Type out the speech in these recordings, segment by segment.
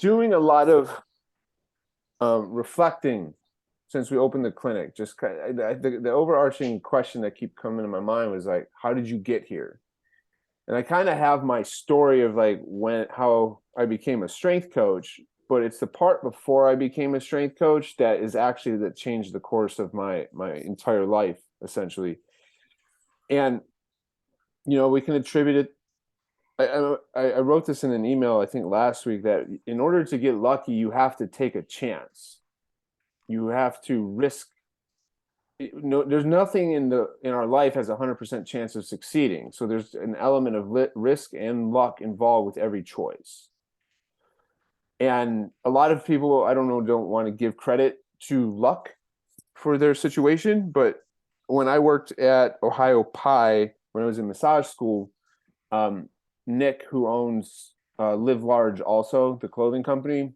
doing a lot of reflecting since we opened the clinic. Just the overarching question that keep coming to my mind was like, how did you get here? And I kind of have my story of like how I became a strength coach, but it's the part before I became a strength coach that changed the course of my entire life, essentially. And we can attribute it. I wrote this in an email, I think last week, that in order to get lucky, you have to take a chance. You have to risk. No, there's nothing in our life has 100% chance of succeeding. So there's an element of risk and luck involved with every choice. And a lot of people, I don't know, don't want to give credit to luck for their situation. But when I worked at Ohio Pie, when I was in massage school, Nick, who owns Live Large, also the clothing company,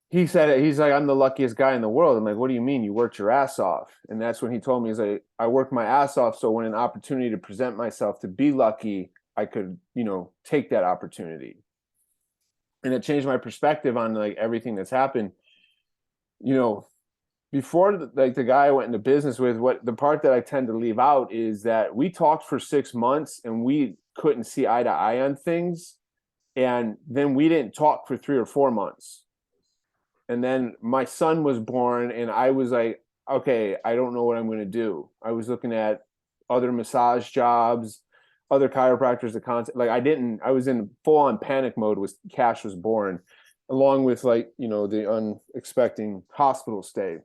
he said it. He's like, I'm the luckiest guy in the world. I'm like, what do you mean? You worked your ass off? And that's when he told me, he's like, I worked my ass off. So when an opportunity to present myself to be lucky, I could, take that opportunity. And it changed my perspective on like everything that's happened. Before the guy I went into business with, what the part that I tend to leave out is that we talked for 6 months and we couldn't see eye to eye on things. And then we didn't talk for 3 or 4 months. And then my son was born and I was like, okay, I don't know what I'm going to do. I was looking at other massage jobs, other chiropractors, I was in full on panic mode when Cash was born, along with the unexpected hospital stay.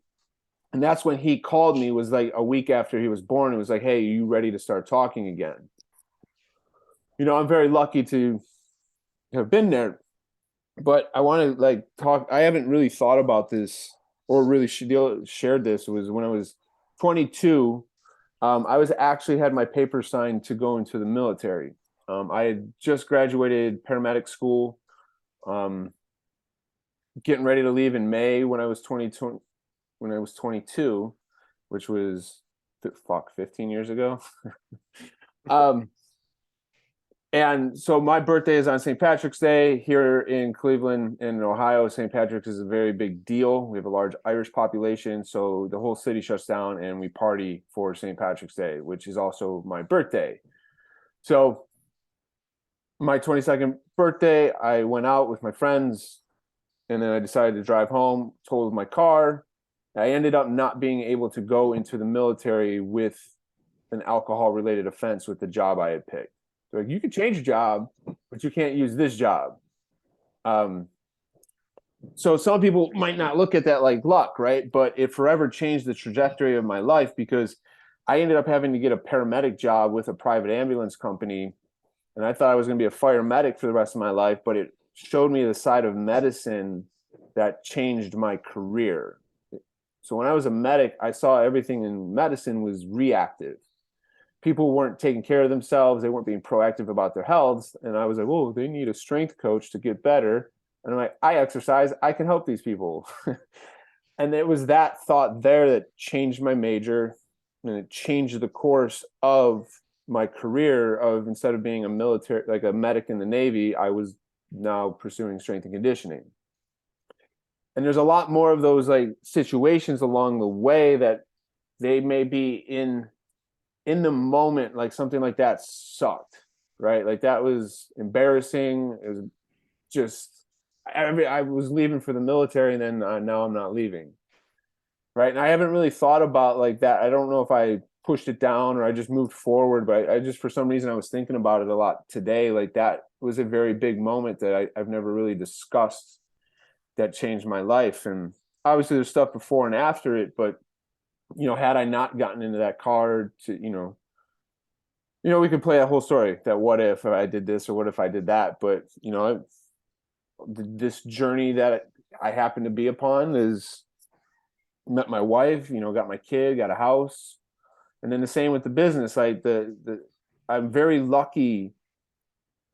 And that's when he called me, was like a week after he was born. It was like, hey, are you ready to start talking again? I'm very lucky to have been there, but I want to talk. I haven't really thought about this or really shared this. It was when I was 22. I was actually had my paper signed to go into the military. I had just graduated paramedic school, getting ready to leave in May when I was 22, which was 15 years ago. And so my birthday is on St. Patrick's Day here in Cleveland, in Ohio. St. Patrick's is a very big deal. We have a large Irish population, so the whole city shuts down and we party for St. Patrick's Day, which is also my birthday. So my 22nd birthday, I went out with my friends and then I decided to drive home, totaled my car. I ended up not being able to go into the military with an alcohol-related offense with the job I had picked. So you can change your job, but you can't use this job. So some people might not look at that like luck, right? But it forever changed the trajectory of my life because I ended up having to get a paramedic job with a private ambulance company. And I thought I was going to be a fire medic for the rest of my life, but it showed me the side of medicine that changed my career. So when I was a medic, I saw everything in medicine was reactive. People weren't taking care of themselves. They weren't being proactive about their health. And I was like, oh, they need a strength coach to get better. And I'm like, I exercise. I can help these people. And it was that thought there that changed my major. And it changed the course of my career of, instead of being a military, like a medic in the Navy, I was now pursuing strength and conditioning. And there's a lot more of those like situations along the way that they may be in the moment, like something like that sucked, right? Like that was embarrassing. It was just, I was leaving for the military and then now I'm not leaving. Right. And I haven't really thought about like that. I don't know if I pushed it down or I just moved forward, but I just, for some reason, I was thinking about it a lot today. Like that was a very big moment that I've never really discussed that changed my life. And obviously there's stuff before and after it, but had I not gotten into that car to, we could play a whole story that what if I did this or what if I did that. But, this journey that I happen to be upon is met my wife, got my kid, got a house. And then the same with the business. Like I'm very lucky.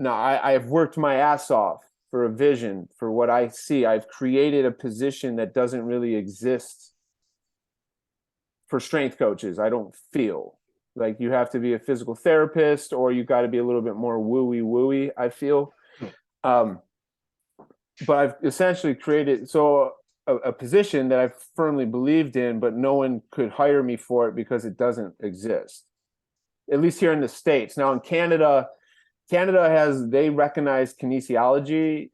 Now I've worked my ass off for a vision, for what I see. I've created a position that doesn't really exist for strength coaches. I don't feel like you have to be a physical therapist or you got to be a little bit more wooey, I feel. but I've essentially created a position that I firmly believed in, but no one could hire me for it because it doesn't exist, at least here in the States. Now in Canada, they recognize kinesiology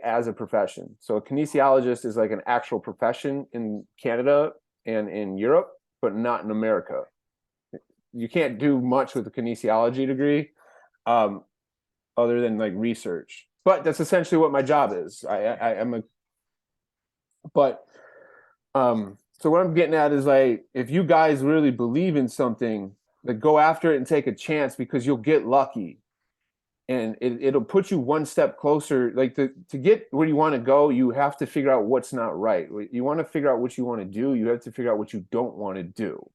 as a profession. So a kinesiologist is like an actual profession in Canada and in Europe, but not in America. You can't do much with a kinesiology degree, other than like research. But that's essentially what my job is. But so what I'm getting at is like, if you guys really believe in something, like go after it and take a chance, because you'll get lucky, and it'll put you one step closer. Like to get where you want to go, you have to figure out what's not right. You want to figure out what you want to do, you have to figure out what you don't want to do.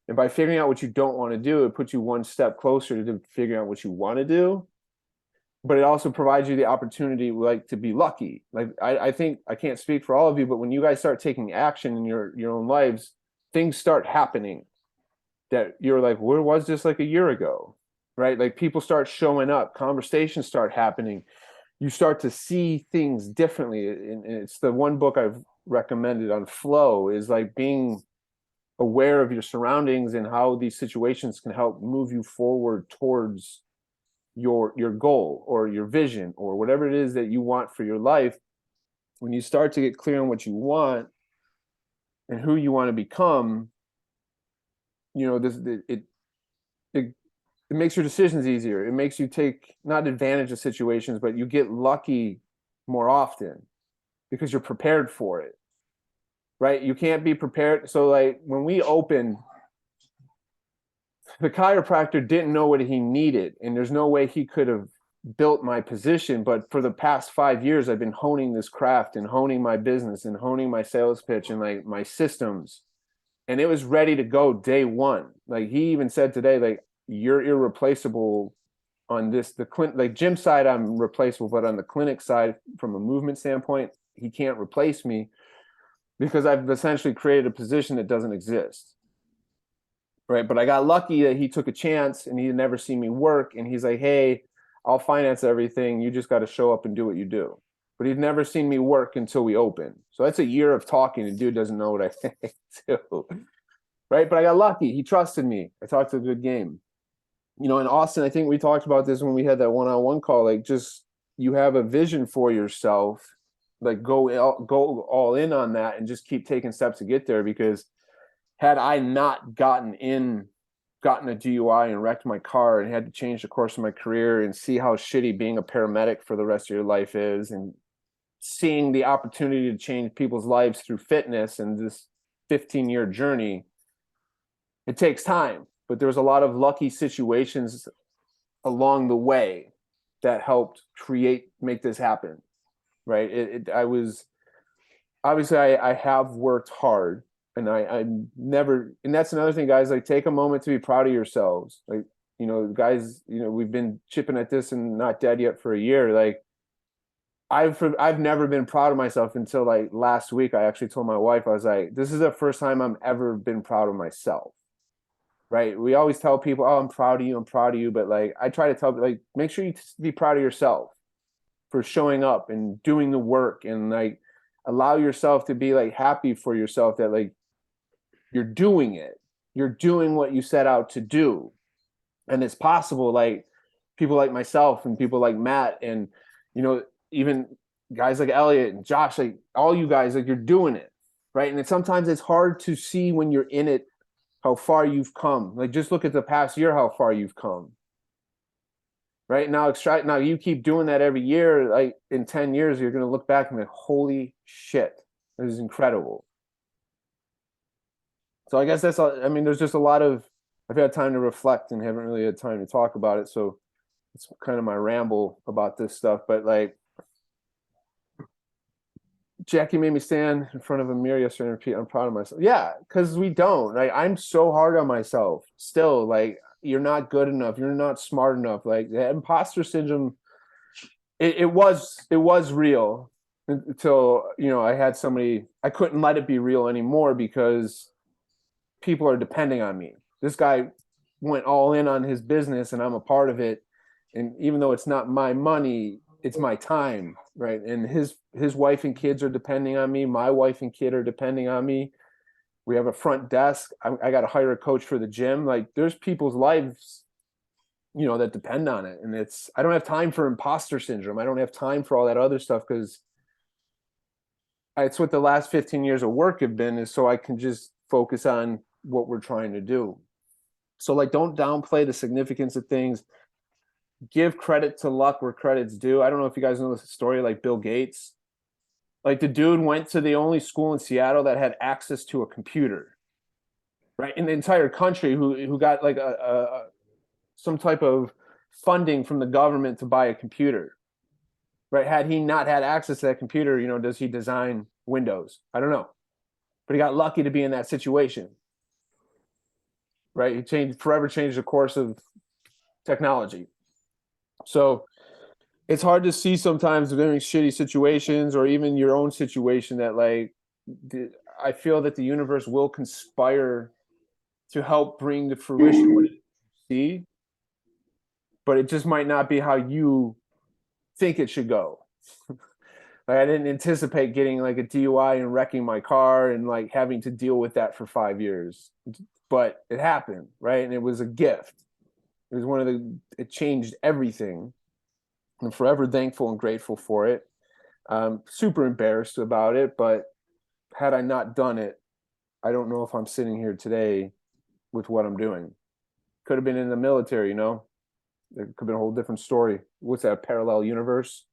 And by figuring out what you don't want to do, it puts you one step closer to figuring out what you want to do. But it also provides you the opportunity, like, to be lucky. Like I think, I can't speak for all of you, but when you guys start taking action in your own lives, things start happening that you're like, where was this like a year ago? Right? Like people start showing up, conversations start happening. You start to see things differently. And it's the one book I've recommended on flow, is like being aware of your surroundings and how these situations can help move you forward towards your goal or your vision or whatever it is that you want for your life. When you start to get clear on what you want and who you want to become, it makes your decisions easier. It makes you take not advantage of situations, but you get lucky more often because you're prepared for it, right? You can't be prepared. So like when we opened, the chiropractor didn't know what he needed, and there's no way he could have built my position. But for the past 5 years, I've been honing this craft and honing my business and honing my sales pitch and like my systems, and it was ready to go day one. Like he even said today, like, you're irreplaceable on this, like gym side, I'm replaceable, but on the clinic side, from a movement standpoint, he can't replace me, because I've essentially created a position that doesn't exist. Right. But I got lucky that he took a chance, and he had never seen me work. And he's like, hey, I'll finance everything. You just got to show up and do what you do. But he'd never seen me work until we opened. So that's a year of talking. The dude doesn't know what I do. Right. But I got lucky. He trusted me. I talked a good game. In Austin, I think we talked about this when we had that one-on-one call. Like, just, you have a vision for yourself, like go all in on that and just keep taking steps to get there. Because had I not gotten a DUI and wrecked my car and had to change the course of my career and see how shitty being a paramedic for the rest of your life is, and seeing the opportunity to change people's lives through fitness and this 15-year journey, it takes time. But there was a lot of lucky situations along the way that helped make this happen. Right. I have worked hard. And I never, and that's another thing, guys, like, take a moment to be proud of yourselves. Like, guys, we've been chipping at this and not dead yet for a year. Like, I've never been proud of myself until like last week. I actually told my wife, I was like, this is the first time I'm ever been proud of myself. Right. We always tell people, oh, I'm proud of you. I'm proud of you. But like, I try to tell, like, make sure you be proud of yourself for showing up and doing the work, and like, allow yourself to be like happy for yourself that like, you're doing it. You're doing what you set out to do. And it's possible. Like, people like myself and people like Matt and, even guys like Elliot and Josh, like all you guys, like, you're doing it. Right. And sometimes it's hard to see when you're in it, how far you've come. Like, just look at the past year, how far you've come. Right now, you keep doing that every year. Like, in 10 years, you're going to look back and be like, holy shit, this is incredible. So I guess that's all. I mean, there's just a lot of, I've had time to reflect and haven't really had time to talk about it. So it's kind of my ramble about this stuff. But like, Jackie made me stand in front of a mirror yesterday and repeat, I'm proud of myself. Yeah, because we don't. Like, I'm so hard on myself still. Like, you're not good enough. You're not smart enough. Like, the imposter syndrome, it was real until, I had somebody, I couldn't let it be real anymore because people are depending on me. This guy went all in on his business and I'm a part of it. And even though it's not my money, it's my time. right? And his wife and kids are depending on me. My wife and kid are depending on me. We have a front desk. I got to hire a coach for the gym. Like there's people's lives, that depend on it. And I don't have time for imposter syndrome. I don't have time for all that other stuff because it's what the last 15 years of work have been, is so I can just focus on what we're trying to do. So like, don't downplay the significance of things. Give credit to luck where credit's due. I don't know if you guys know this story, like Bill Gates. Like the dude went to the only school in Seattle that had access to a computer, right? In the entire country, who got like some type of funding from the government to buy a computer, right? Had he not had access to that computer, does he design Windows? I don't know, but he got lucky to be in that situation, right? He forever changed the course of technology. So it's hard to see sometimes in shitty situations, or even your own situation, that like I feel that the universe will conspire to help bring to fruition what you see, but it just might not be how you think it should go. Like I didn't anticipate getting like a DUI and wrecking my car and like having to deal with that for 5 years, but it happened, right? And it was a gift. It was it changed everything. I'm forever thankful and grateful for it. Super embarrassed about it, but had I not done it, I don't know if I'm sitting here today with what I'm doing. Could have been in the military, It could have been a whole different story. What's that, parallel universe?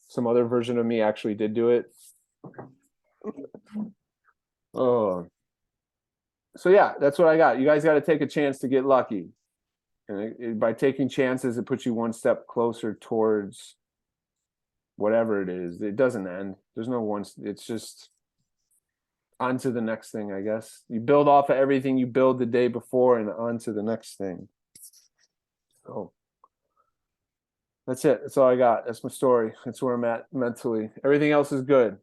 Some other version of me actually did do it. Oh. So yeah, that's what I got. You guys got to take a chance to get lucky. And by taking chances, it puts you one step closer towards whatever it is. It doesn't end. There's no one. It's just on to the next thing, I guess. You build off of everything you build the day before and on to the next thing. So that's it. That's all I got. That's my story. That's where I'm at mentally. Everything else is good.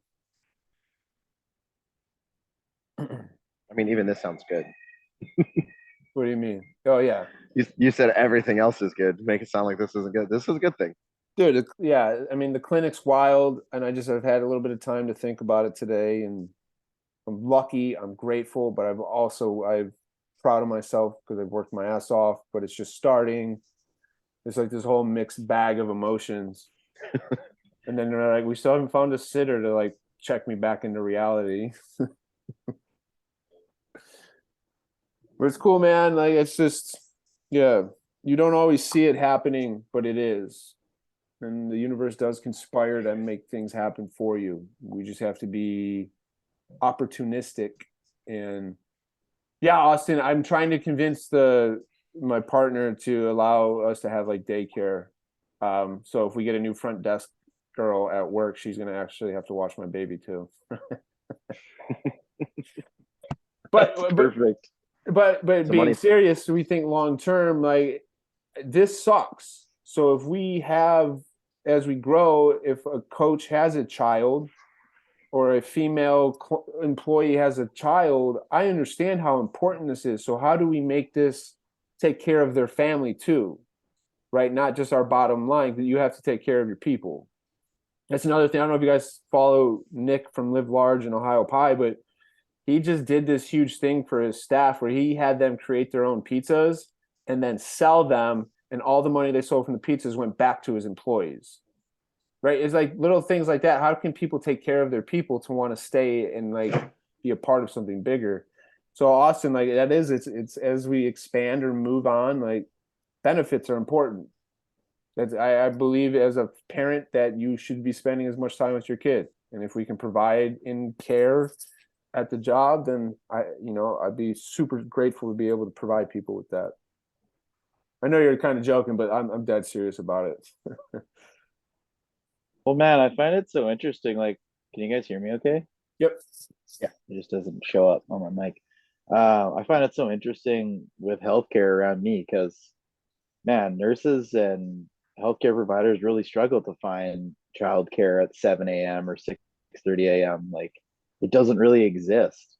I mean, even this sounds good. What do you mean? Oh, yeah. You said everything else is good. Make it sound like this isn't good. This is a good thing. Dude, yeah. I mean, the clinic's wild, and I've had a little bit of time to think about it today, and I'm lucky, I'm grateful, but I'm proud of myself because I've worked my ass off, but it's just starting. It's like this whole mixed bag of emotions. And then they're like, we still haven't found a sitter to like check me back into reality. But it's cool, man. Like it's just, yeah, you don't always see it happening, but it is. And the universe does conspire to make things happen for you. We just have to be opportunistic. And yeah, Austin, I'm trying to convince my partner to allow us to have like daycare. So if we get a new front desk girl at work, she's gonna actually have to watch my baby too. That's perfect. But being serious, we think long term, like this sucks. So if we have, as we grow, if a coach has a child or a female employee has a child, I understand how important this is. So how do we make this take care of their family too, right? Not just our bottom line, but you have to take care of your people. That's another thing. I don't know if you guys follow Nick from Live Large and Ohio Pie, but he just did this huge thing for his staff where he had them create their own pizzas and then sell them, and all the money they sold from the pizzas went back to his employees. Right? It's like little things like that. How can people take care of their people to want to stay and like be a part of something bigger? So Austin, like that is, it's as we expand or move on, like benefits are important. I believe as a parent that you should be spending as much time with your kid. And if we can provide in care at the job, then I'd be super grateful to be able to provide people with that. I know you're kind of joking, but I'm dead serious about it. Well, man, I find it so interesting. Like, can you guys hear me okay? Yep. Yeah, it just doesn't show up on my mic. I find it so interesting with healthcare around me because, man, nurses and healthcare providers really struggle to find childcare at 7 a.m. or 6:30 a.m. Like, it doesn't really exist.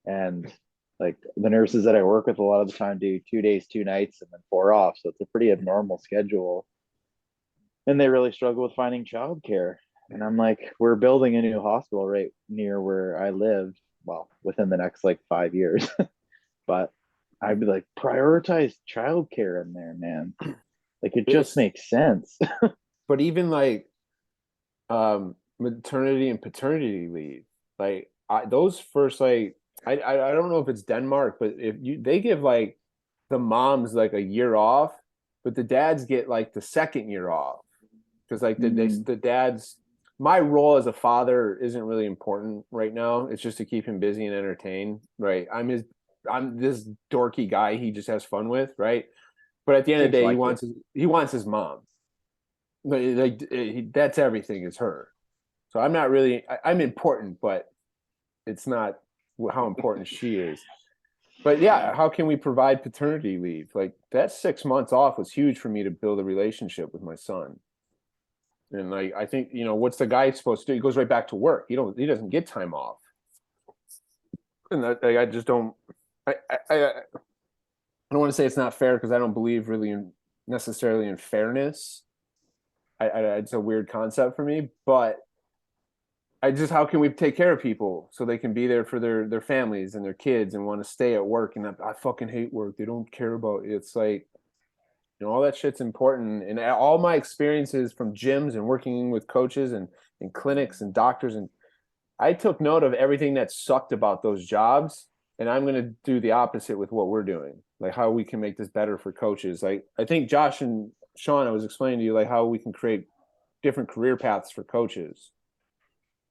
And like the nurses that I work with a lot of the time do 2 days, 2 nights, and then 4 off. So it's a pretty abnormal schedule. And they really struggle with finding childcare. And I'm like, we're building a new hospital right near where I live. Well, within the next like 5 years. But I'd be like, prioritize childcare in there, man. Like it just It's makes sense. but even like maternity and paternity leave, like those first like I don't know if it's Denmark, but if you they give like the moms like a year off, but the dads get like the second year off because like Mm, the dads. My role as a father isn't really important right now. It's just to keep him busy and entertained, right? I'm this dorky guy he just has fun with, right? But at the end of the Seems day, like it. he wants his mom. Like that's everything is her. So I'm not really I'm important, but it's not how important she is. But yeah, how can we provide paternity leave? Like that 6 months off was huge for me to build a relationship with my son. And like I think, what's the guy supposed to do? He goes right back to work. He doesn't get time off. And I just don't I don't want to say it's not fair because I don't believe really necessarily in fairness. It's a weird concept for me, but how can we take care of people so they can be there for their families and their kids and want to stay at work? And I fucking hate work. They don't care about it. It's like, all that shit's important. And all my experiences from gyms and working with coaches and clinics and doctors, and I took note of everything that sucked about those jobs. And I'm going to do the opposite with what we're doing, like how we can make this better for coaches. Like I think Josh and Sean, I was explaining to you like how we can create different career paths for coaches,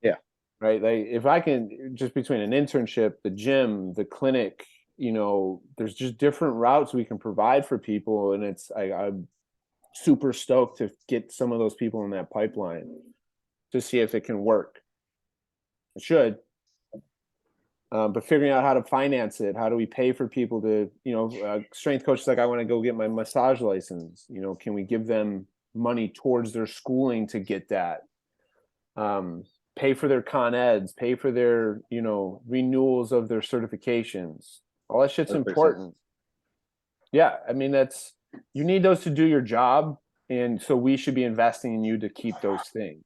Yeah, right? Like if I can just between an internship, the gym, the clinic, there's just different routes we can provide for people, and I'm super stoked to get some of those people in that pipeline to see if it can work. It should, but figuring out how to finance it, how do we pay for people to, strength coaches like I want to go get my massage license. Can we give them money towards their schooling to get that? um, Pay for their con eds, pay for their, renewals of their certifications. All that shit's 100%. important. Yeah, I mean you need those to do your job, and so we should be investing in you to keep those things.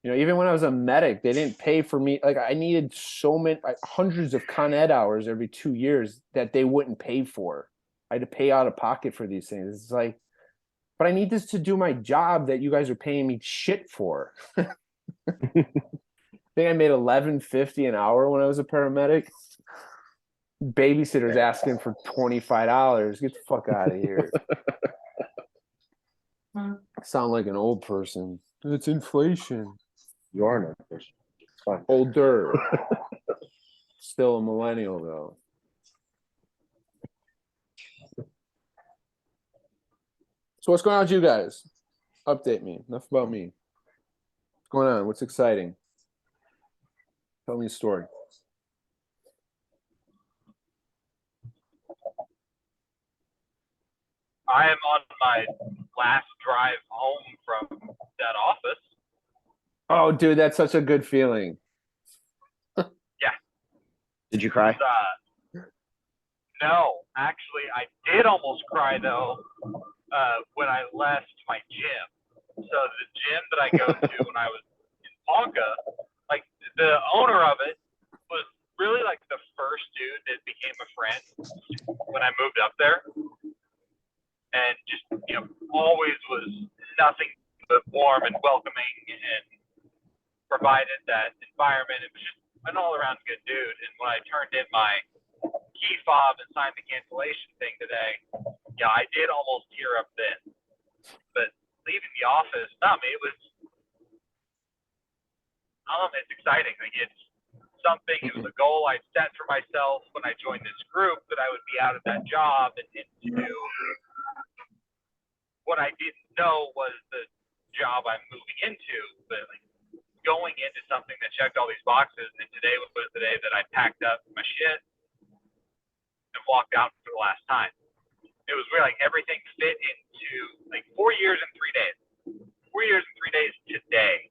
Even when I was a medic, they didn't pay for me. Like I needed so many hundreds of con ed hours every 2 years that they wouldn't pay for. I had to pay out of pocket for these things. It's like, but I need this to do my job that you guys are paying me shit for. Think I made 11.50 an hour when I was a paramedic. Babysitter's asking for $25. Get the fuck out of here. I sound like an old person. It's inflation. You are an person. It's fine. Older. Still a millennial though. So what's going on with you guys? Update me. Enough about me. What's going on? What's exciting? Tell me a story. I am on my last drive home from that office. Oh, dude, that's such a good feeling. Yeah. Did you cry? No, actually, I did almost cry though when I left my gym. So the gym that I go to when I was in Ponca, like the owner of it was really like the first dude that became a friend when I moved up there, and just always was nothing but warm and welcoming and provided that environment. It was just an all-around good dude. And when I turned in my key fob and signed the cancellation thing today, yeah, I did almost tear up then. But leaving the office, it was, it's exciting. Like it was a goal I set for myself when I joined this group that I would be out of that job and into what I didn't know was the job I'm moving into. But like going into something that checked all these boxes, and today was the day that I packed up my shit and walked out for the last time. It was really like everything fit into like 4 years and 3 days. 4 years and 3 days today.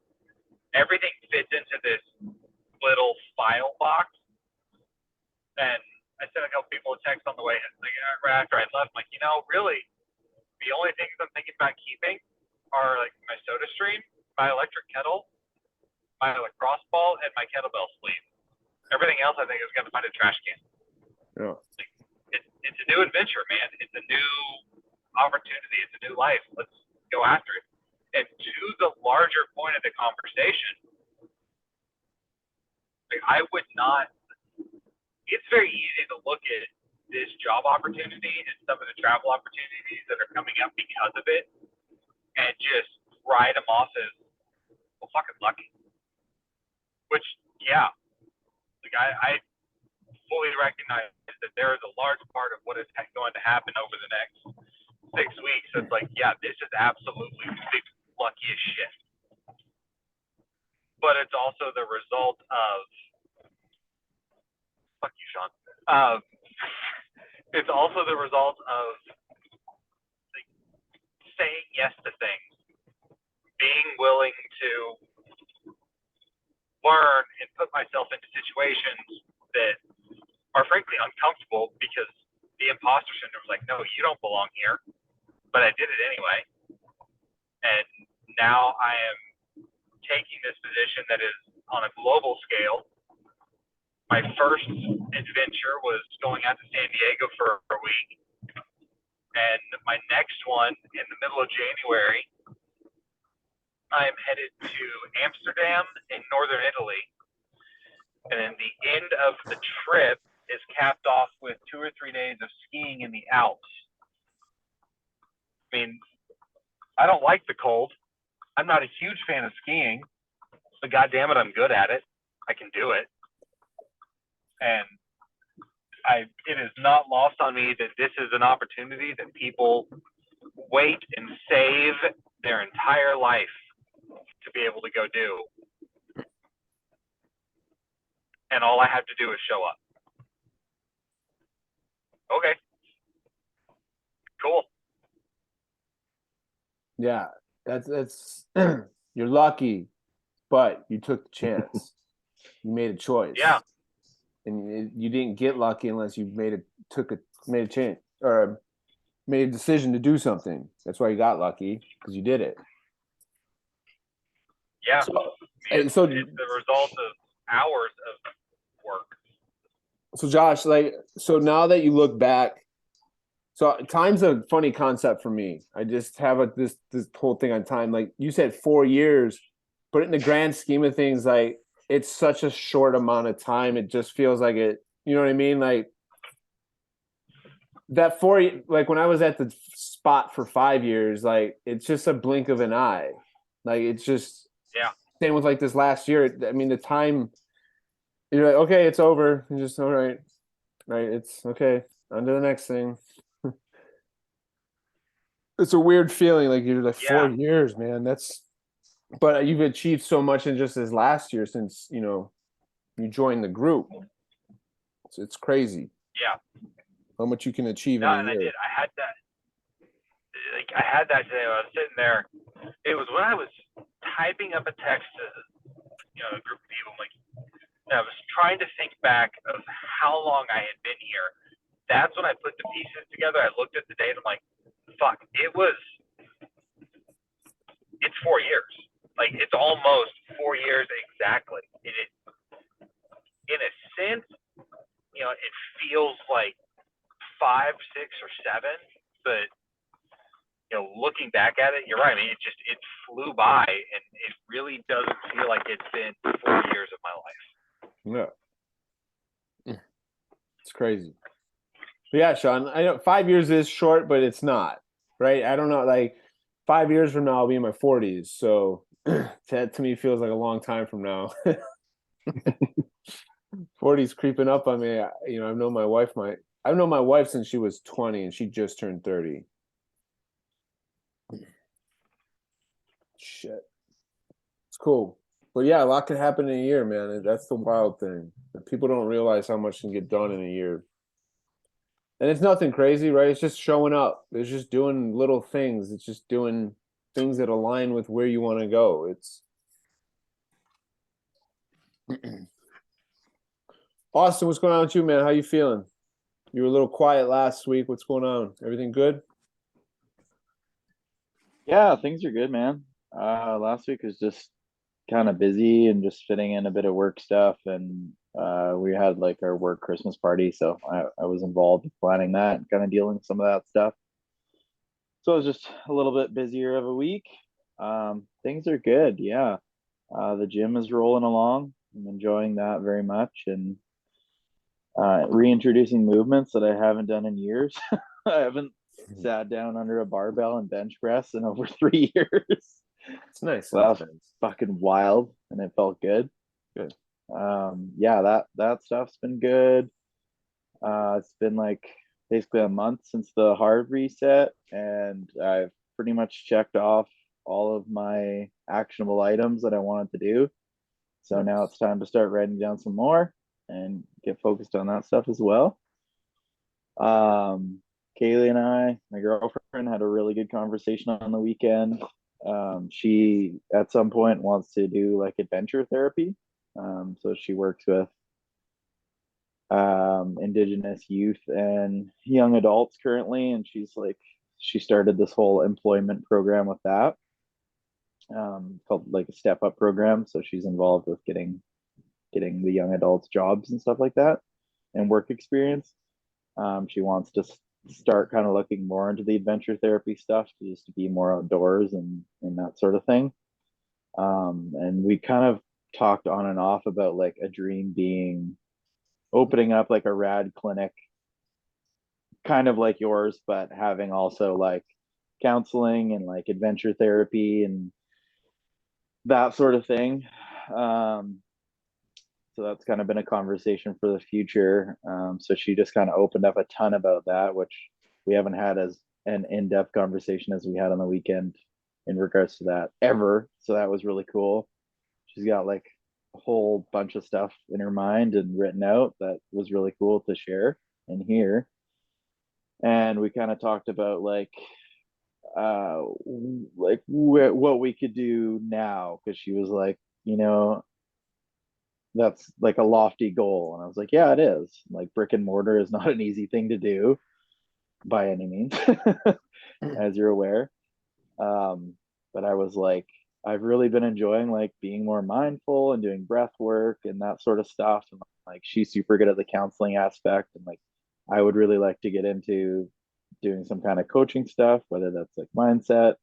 Everything fits into this little file box. And I sent a couple people a text on the way, like right after I left, like, really, the only things I'm thinking about keeping are like my Soda Stream, my electric electric kettle, my lacrosse ball, and my kettlebell sleeve. Everything else, I think, is going to find a trash can. Yeah. It's a new adventure, man. It's a new opportunity. It's a new life. Let's go after it. And to the larger point of the conversation, like, I would not. It's very easy to look at this job opportunity and some of the travel opportunities that are coming up because of it, and just write them off as, well, fucking lucky. Which, yeah, like I fully recognize that there is a large part of what is going to happen over the next 6 weeks. It's like, yeah, this is absolutely the luckiest shit. But it's also the result of, fuck you, Sean. It's also the result of like, saying yes to things, being willing to learn and put myself into situations that are frankly uncomfortable because the imposter syndrome is like, no, you don't belong here. But I did it anyway. And now I am taking this position that is on a global scale. My first adventure was going out to San Diego for a week. And my next one in the middle of January, I'm headed to Amsterdam in northern Italy. And then the end of the trip is capped off with 2 or 3 days of skiing in the Alps. I mean, I don't like the cold. I'm not a huge fan of skiing, but goddamn it, I'm good at it. I can do it. And it is not lost on me that this is an opportunity that people wait and save their entire life to be able to go do. And all I have to do is show up. Okay. Cool. Yeah, that's you're lucky, but you took the chance. You made a choice. Yeah. And you didn't get lucky unless you made a change or made a decision to do something. That's why you got lucky, because you did it. Yeah. It's the result of hours of work. So Josh, so now that you look back, so time's a funny concept for me. I just have this whole thing on time. Like you said, 4 years, but in the grand scheme of things, like it's such a short amount of time. It just feels like it. You know what I mean? Like that like when I was at the spot for 5 years, like it's just a blink of an eye. Like it's just Same with like this last year. I mean, the time. You're like, okay, it's over. You're just all right. It's okay. On to the next thing. It's a weird feeling, like you're like 4 years, man. But you've achieved so much in just this last year since you joined the group. It's crazy. Yeah. How much you can achieve No, in a and year. I did. I had that today. I was sitting there. It was when I was typing up a text to a group of people. I was trying to think back of how long I had been here. That's when I put the pieces together. I looked at the date. I'm like, fuck, it's 4 years. Like, it's almost 4 years exactly. In a sense, it feels like 5, 6, or 7, but looking back at it, you're right. I mean, it flew by, and it really doesn't feel like it's been 4 years of my life. Yeah. It's crazy. But yeah, Sean, I know 5 years is short, but it's not, right? I don't know, like 5 years from now I'll be in my 40s. So that to me feels like a long time from now. 40's creeping up on me. I've known my wife since she was 20 and she just turned 30. Shit. It's cool. But yeah, a lot can happen in a year, man. That's the wild thing. People don't realize how much can get done in a year. And it's nothing crazy, right? It's just showing up. It's just doing little things. It's just doing things that align with where you want to go. It's Austin, what's going on with you, man? How you feeling? You were a little quiet last week. What's going on? Everything good? Yeah, things are good, man. Last week was just kind of busy and just fitting in a bit of work stuff, and we had like our work Christmas party, so I was involved with planning that and kind of dealing with some of that stuff. So it was just a little bit busier of a week. Things are good, yeah. The gym is rolling along. I'm enjoying that very much, and reintroducing movements that I haven't done in years. I haven't sat down under a barbell and bench press in over 3 years. It's nice. So that was fucking wild, and it felt good. Good. Yeah, that stuff's been good. It's been like basically a month since the hard reset, and I've pretty much checked off all of my actionable items that I wanted to do. So now it's time to start writing down some more and get focused on that stuff as well. Kaylee and I, my girlfriend, had a really good conversation on the weekend. She at some point wants to do like adventure therapy. So she works with Indigenous youth and young adults currently, and she started this whole employment program with that, called like a step up program. So she's involved with getting the young adults jobs and stuff like that and work experience. She wants to start kind of looking more into the adventure therapy stuff, just to be more outdoors and that sort of thing. And we kind of talked on and off about like a dream being opening up like a rad clinic, kind of like yours, but having also like counseling and like adventure therapy and that sort of thing. So that's kind of been a conversation for the future. So she just kind of opened up a ton about that, which we haven't had as an in-depth conversation as we had on the weekend in regards to that ever. So that was really cool. She's got like a whole bunch of stuff in her mind and written out that was really cool to share and hear. And we kind of talked about like what we could do now, because she was like, that's like a lofty goal. And I was like, yeah, it is. Like brick and mortar is not an easy thing to do by any means, as you're aware. But I was like, I've really been enjoying like being more mindful and doing breath work and that sort of stuff. And like she's super good at the counseling aspect. And like I would really like to get into doing some kind of coaching stuff, whether that's like mindset,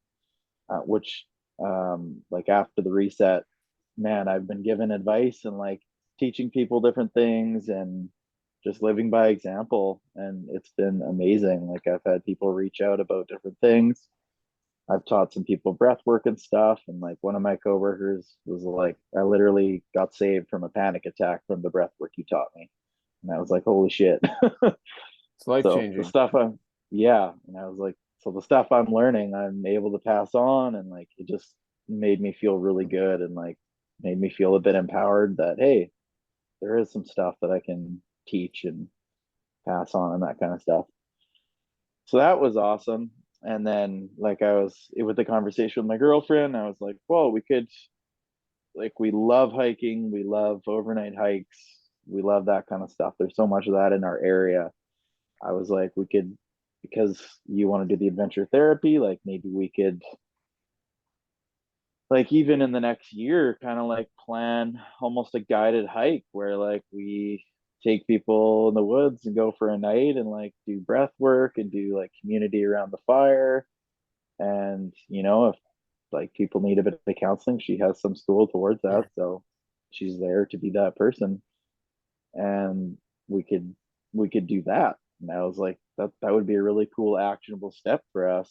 which like after the reset, man, I've been given advice and like teaching people different things and just living by example. And it's been amazing. Like I've had people reach out about different things. I've taught some people breath work and stuff. And like one of my coworkers was like, I literally got saved from a panic attack from the breath work you taught me. And I was like, holy shit. It's life So changing. the stuff yeah. And I was like, so the stuff I'm learning, I'm able to pass on. And like, it just made me feel really good and like made me feel a bit empowered that, hey, there is some stuff that I can teach and pass on and that kind of stuff. So that was awesome. And then like I was with the conversation with my girlfriend, I was like, well, we could, like, we love hiking, we love overnight hikes, we love that kind of stuff. There's so much of that in our area. I was like, we could, because you want to do the adventure therapy, like maybe we could, like even in the next year, kind of like plan almost a guided hike where like we take people in the woods and go for a night and like do breath work and do like community around the fire. And if like people need a bit of counseling, she has some school towards that, so she's there to be that person. And we could do that. And I was like, that would be a really cool actionable step for us,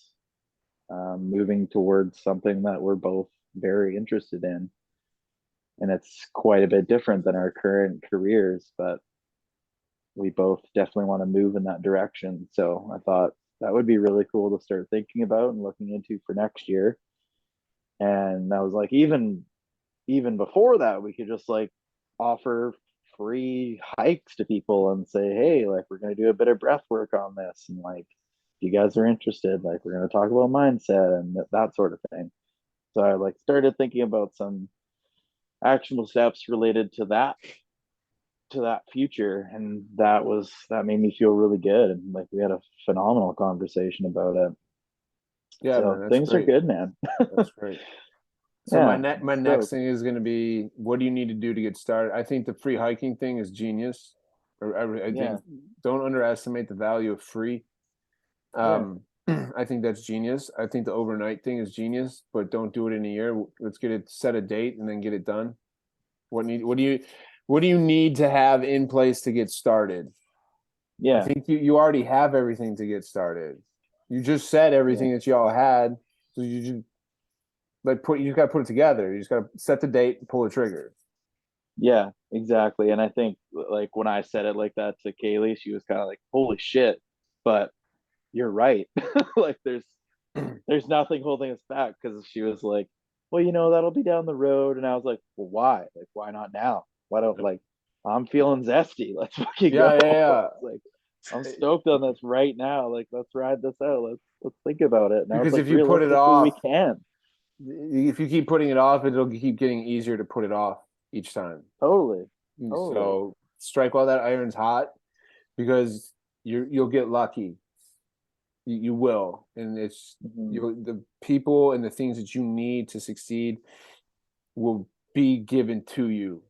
moving towards something that we're both very interested in. And it's quite a bit different than our current careers, but we both definitely want to move in that direction. So I thought that would be really cool to start thinking about and looking into for next year. And I was like, even before that, we could just like offer free hikes to people and say, hey, like we're going to do a bit of breath work on this, and like if you guys are interested, like we're going to talk about mindset and that sort of thing. So I like started thinking about some actionable steps related to that future, and that made me feel really good. And like we had a phenomenal conversation about it. Yeah, So man, that's things great. are good, man. That's great. So my Yeah, next so thing is going to be, what do you need to do to get started? I think the free hiking thing is genius. I yeah, think don't underestimate the value of free. yeah, I think that's genius. I think the overnight thing is genius, but don't do it in a year. Let's get it, set a date and then get it done. What do you need to have in place to get started? I yeah, think you already have everything to get started. You just said yeah, everything that y'all had. So you just you just gotta put it together. You just gotta set the date and pull the trigger. yeah, exactly. And I think like when I said it like that to Kaylee, she was kind of like, "Holy shit!" But you're right. Like there's nothing holding us back because she was like, "Well, that'll be down the road," and I was like, "Well, why? Like, why not now? Why don't like I'm feeling zesty. Let's fucking go." Yeah. Like I'm stoked on this right now. Like let's ride this out. Let's think about it. And I was Because like, if you put it realistically, we off, can. if you keep putting it off, it'll keep getting easier to put it off each time. Totally. Totally. So strike while that iron's hot, because you'll get lucky. You will, and it's Mhm. the people and the things that you need to succeed will be given to you.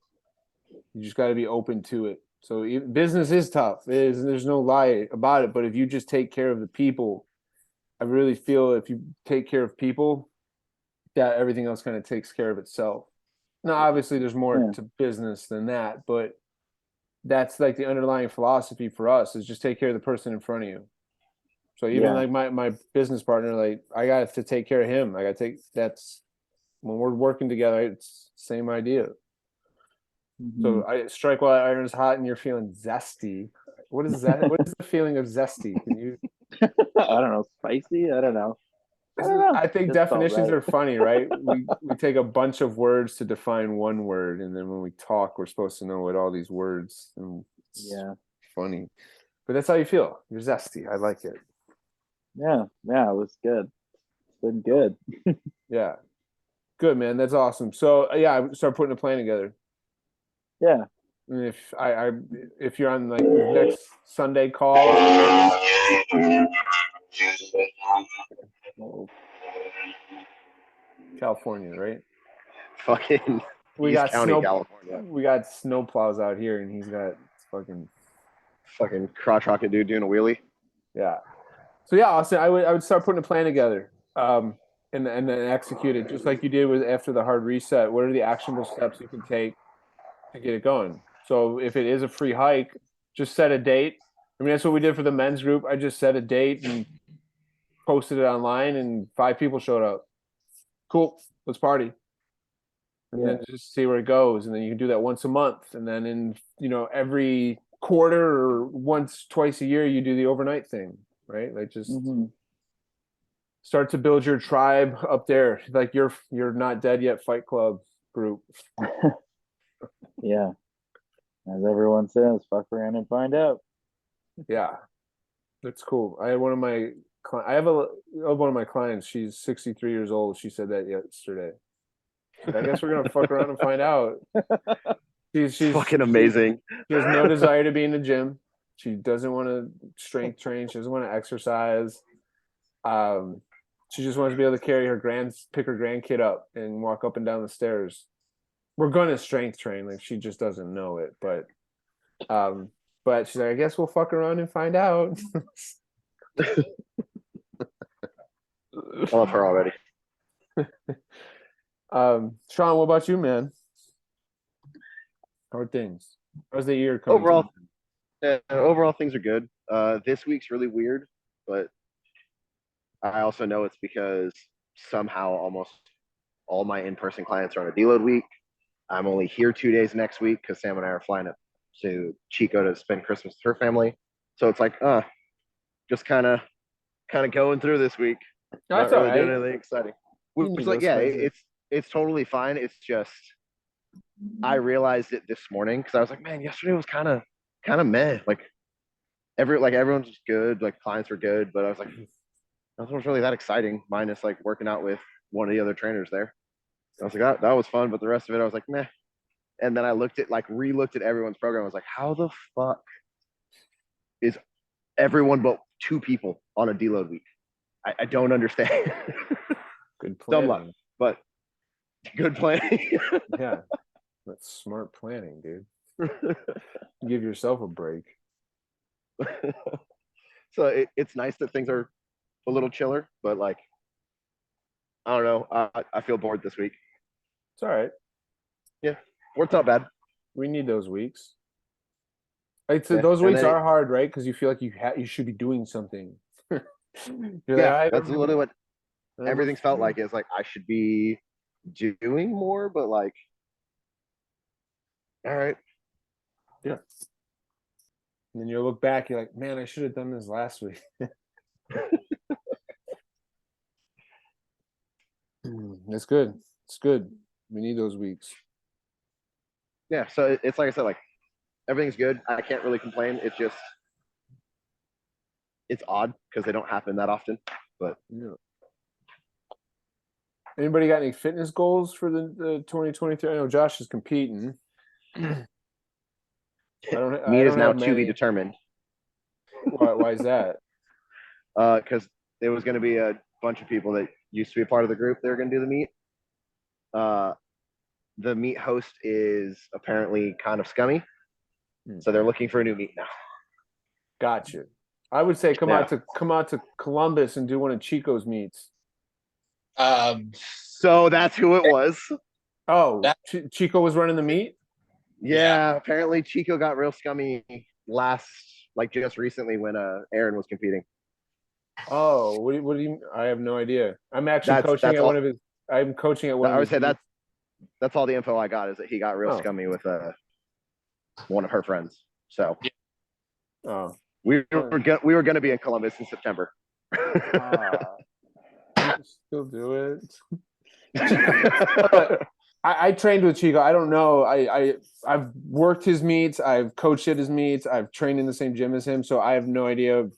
You just got to be open to it. So business is tough. There's no lie about it. But if you just take care of the people, I really feel if you take care of people, that everything else kind of takes care of itself. Now, obviously, there's more Yeah. to business than that, but that's like the underlying philosophy for us is just take care of the person in front of you. So even Yeah. like my business partner, like I got to take care of him. I got to take that's when we're working together. It's same idea. Mhm. So I strike while iron's hot, and you're feeling zesty. What is that? What is the feeling of zesty? Can you? I don't know. Spicy? I don't know. I don't know. I think Just felt definitions right. are funny, right? We take a bunch of words to define one word, and then when we talk, we're supposed to know what all these words. And it's Yeah. funny, but that's how you feel. You're zesty. I like it. Yeah. Yeah. It was good. It's been good. Yeah, good man. That's awesome. So yeah, I start putting a plan together. Yeah. And if you're on like the next Sunday call, Oh, California, right? Fucking We East got County, California. we got snow plows out here, and he's got fucking Fucking crotch rocket dude doing a wheelie. yeah. So yeah, Austin, I would start putting a plan together, and then execute it just like you did with after the hard reset. What are the actionable steps you can take to get it going? So if it is a free hike, just set a date. I mean, that's what we did for the men's group. I just set a date and posted it online, and 5 people showed up. Cool, let's party. And yeah. then just see where it goes. And then you can do that once a month. And then in, every quarter or once, twice a year, you do the overnight thing, right? Like just Hmm. start to build your tribe up there. Like you're not dead yet fight club group. Yeah. As everyone says, fuck around and find out. Yeah. That's cool. I had one of my I have one of my clients, she's 63 years old. She said that yesterday. I guess we're gonna fuck around and find out. She's Fucking amazing. She has no desire to be in the gym. She doesn't want to strength train. She doesn't want to exercise. She just wants to be able to carry pick her grandkid up and walk up and down the stairs. We're going to strength train, like she just doesn't know it, but she's like, I guess we'll fuck around and find out. I love her already. Sean, what about you, man? How are things? How's the year coming? Overall things are good. This week's really weird, but I also know it's because somehow almost all my in-person clients are on a deload week. I'm only here 2 days next week because Sam and I are flying up to Chico to spend Christmas with her family. So it's like, just kind of going through this week. That's Not all really right. doing anything exciting. You Which need is like, those yeah, things. it's totally fine. It's just I realized it this morning because I was like, man, yesterday was kind of meh. Like everyone's just good, like clients were good, but I was like, nothing was really that exciting, minus like working out with one of the other trainers there. I was like, that was fun, but the rest of it, I was like, meh. And then I re-looked at everyone's program. I was like, how the fuck is everyone but 2 people on a deload week? I don't understand. Good Some luck, planning. but Good planning. Yeah, that's smart planning, dude. Give yourself a break. So it's nice that things are a little chiller, but like, I don't know. I feel bored this week. It's all right. Work's not bad. We need those weeks. Like Yeah, those and weeks then are hard, right? Because you feel like you should be doing something. You're like, Yeah, I that's don't- literally what I don't everything's felt know. like. Is like I should be doing more, but like, all right. Yeah. And then you look back, you're like, man, I should have done this last week. It's good. It's good. We need those weeks. Yeah, so it's like I said, like everything's good. I can't really complain. It's just it's odd because they don't happen that often. But Yeah. Anybody got any fitness goals for the 2023? I know Josh is competing. I don't. me I is don't now have to be many. determined. Why is that? Because there was going to be a bunch of people that used to be a part of the group. They were going to do the meet. The meet host is apparently kind of scummy, so they're looking for a new meet now. Gotcha. I would say come Yeah. out to Columbus and do one of Chico's meets. So that's who it was. Oh, That- Chico was running the meet. Yeah, apparently Chico got real scummy like just recently when Aaron was competing. Oh, what do you? I have no idea. I'm actually That's- coaching that's at one all- of his. I'm coaching at one. I of would his say meets. that's all the info I got is that he got real Oh. scummy with one of her friends. So Oh. we were going to be in Columbus in September. You can still do it. I trained with Chico. I don't know. I've worked his meets. I've coached at his meets. I've trained in the same gym as him, so I have no idea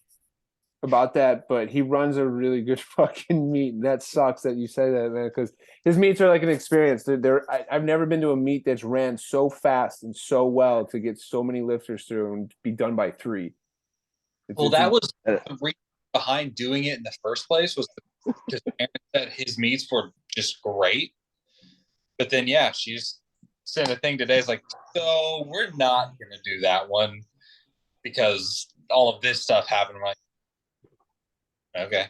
about that. But he runs a really good fucking meet. And that sucks that you say that, man, because his meets are like an experience. I've never been to a meet that's ran so fast and so well to get so many lifters through and be done by 3. Well, that was Uh, the reason behind doing it in the first place was because Aaron said his meets were just great. But then, yeah, she's sent a thing today. It's like, so we're not going to do that one because all of this stuff happened. I'm like, okay.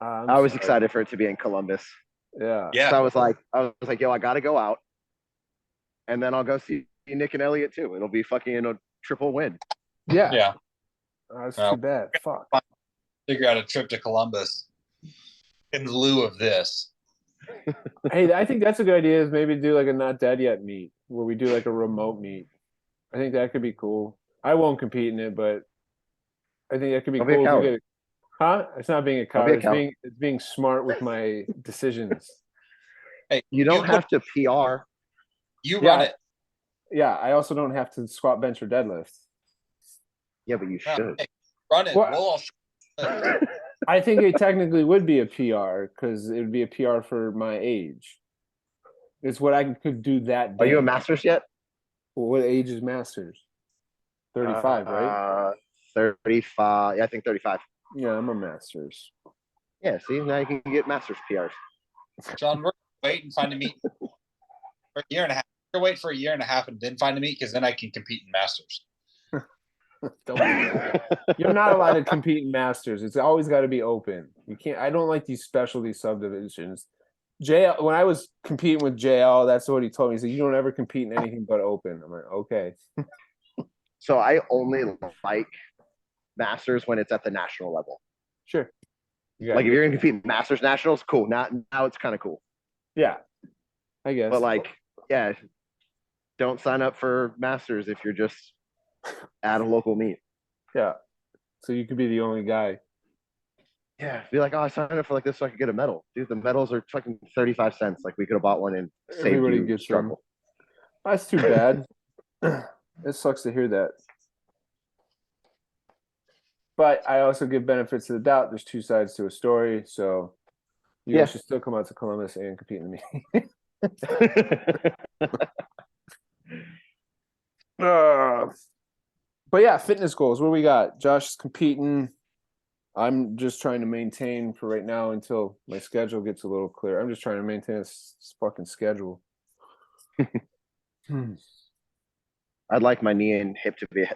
I was excited for it to be in Columbus. Yeah. Yeah. So I was like, yo, I got to go out, and then I'll go see Nick and Elliot too. It'll be fucking a triple win. Yeah. Yeah. That's Well, too bad. Fuck. Figure out a trip to Columbus in lieu of this. Hey, I think that's a good idea. Is maybe do like a not dead yet meet where we do like a remote meet. I think that could be cool. I won't compete in it, but I think that could be Don't be a cool. If we coward. get huh? It's not being a Don't be coward. a It's coward. being smart with my decisions. Hey, You don't put- have to PR. You Yeah, run it. Yeah, I also don't have to squat, bench, or deadlift. Yeah, but you No, should. hey, run it. Well, We'll all I think it technically would be a PR because it would be a PR for my age. It's what I could do that day. Are you a Masters yet? What age is Masters? 35, right? 35. Yeah, I think 35. Yeah, I'm a Masters. Yeah, see, now you can get Masters PRs. John, we're wait and find a meet for a year and a half. We're wait for a year and a half and then find a meet because then I can compete in Masters. Don't do that. You're not allowed to compete in Masters. It's always got to be open. You can't. I don't like these specialty subdivisions. JL, when I was competing with JL, that's what he told me. He said, "You don't ever compete in anything but open." I'm like, okay. So I only like Masters when it's at the national level. Sure. You got Like it. if you're gonna compete in Masters Nationals, cool. Now it's kind of cool. Yeah, I guess. But like, yeah, don't sign up for Masters if you're just at a local meet. yeah. So you could be the only guy. Yeah, be like, oh, I signed up for like this so I could get a medal. Dude, the medals are fucking 35 cents. Like we could have bought one and saved Everybody you gets struggle. That's too bad. It sucks to hear that. But I also give benefits of the doubt. There's 2 sides to a story, so you Yeah. guys should still come out to Columbus and compete in the meet. But yeah, fitness goals. What do we got? Josh is competing. I'm just trying to maintain for right now until my schedule gets a little clear. I'm just trying to maintain this fucking schedule. I'd like my knee and hip to be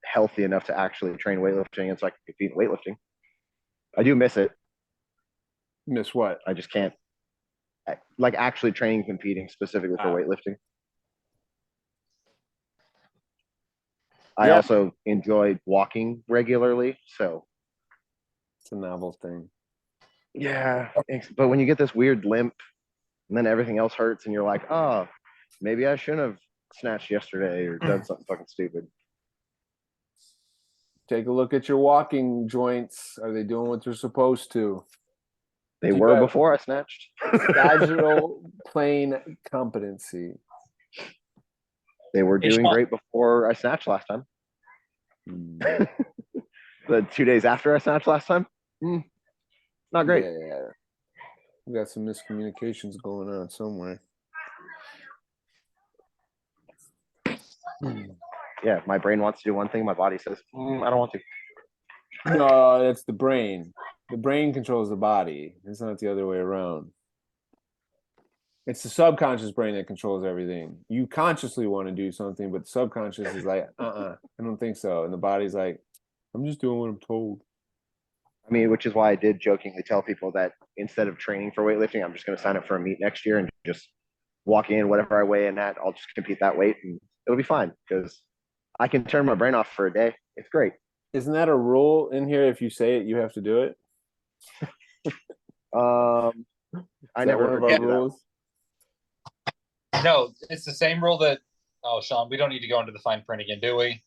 healthy enough to actually train weightlifting, and so I can compete in weightlifting. I do miss it. Miss what? I just can't like actually training, competing specifically for weightlifting. I Yeah. also enjoy walking regularly, so It's a novel thing. yeah. But when you get this weird limp, and then everything else hurts, and you're like, oh, maybe I shouldn't have snatched yesterday or done something fucking stupid. Take a look at your walking joints. Are they doing what they're supposed to? They Do you were have before I snatched. sagittal plane competency? They were Hey, doing Sean. great before I snatched last time. Hmm. The 2 days after I snatched last time, not great. Yeah. We got some miscommunications going on somewhere. Yeah, my brain wants to do one thing, my body says, I don't want to. No, that's the brain. The brain controls the body. It's not the other way around. It's the subconscious brain that controls everything. You consciously want to do something, but the subconscious is like, I don't think so. And the body's like, I'm just doing what I'm told. I mean, which is why I did jokingly tell people that instead of training for weightlifting, I'm just going to sign up for a meet next year and just walk in, whatever I weigh in at, I'll just compete that weight and it'll be fine because I can turn my brain off for a day. It's great. Isn't that a rule in here? If you say it, you have to do it. I Is that never one of heard our you do that. rules. No, it's the same rule that. Oh, Sean, we don't need to go into the fine print again, do we,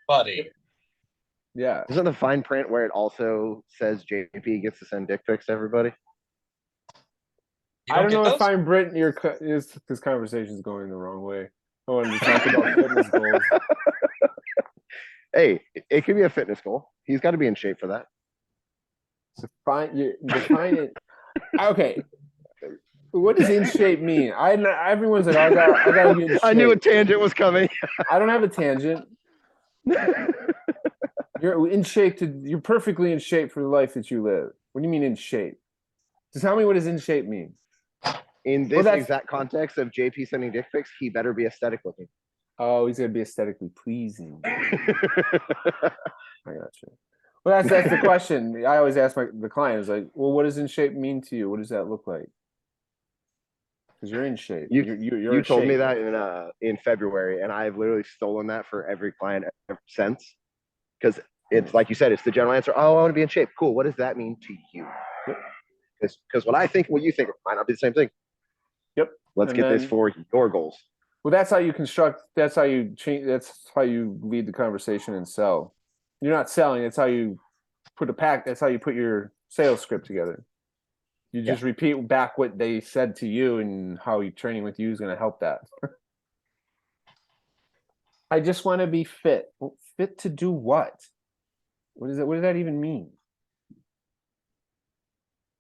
buddy? Yeah. Isn't the fine print where it also says JP gets to send dick pics to everybody? You I don't get know those? if I'm Brit. This conversation is going the wrong way. I wanted to talk about fitness goals. Hey, it could be a fitness goal. He's got to be in shape for that. Define it. Okay. What does in shape mean? Everyone's like, I gotta be in shape. I knew a tangent was coming. I don't have a tangent. You're in shape you're perfectly in shape for the life that you live. What do you mean in shape? Just tell me what does in shape mean. In this exact context of JP sending dick pics, he better be aesthetic looking. Oh, he's gonna be aesthetically pleasing. I got you. Well, that's the question. I always ask the clients, like, well, what does in shape mean to you? What does that look like? Because you're in shape. You're You told me shape. that in February, and I've literally stolen that for every client ever since. Because it's like you said, it's the general answer. Oh, I want to be in shape. Cool. What does that mean to you? Because what I think, what you think might not be the same thing. Yep. Let's get this for your goals. Well, that's how you construct. That's how you change. That's how you lead the conversation and sell. You're not selling. It's how you put a pack. That's how you put your sales script together. You just repeat back what they said to you, and how you training with you is going to help that. I just want to be fit. Well, fit to do what? What is that? What does that even mean?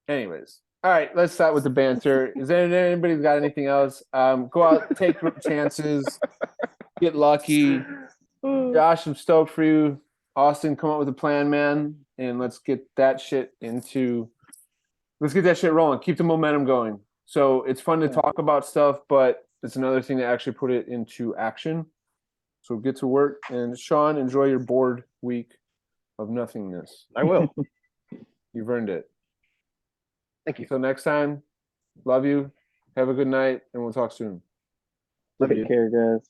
Anyways, all right. Let's start with the banter. Is there anybody got anything else? Go out, take chances, get lucky. Josh, I'm stoked for you. Austin, come up with a plan, man, and let's get that shit rolling. Keep the momentum going. So it's fun to talk about stuff, but it's another thing to actually put it into action. So get to work. And Sean, enjoy your bored week of nothingness. I will. You've earned it. Thank you. Until next time, love you. Have a good night, and we'll talk soon. Love you. Take care, guys.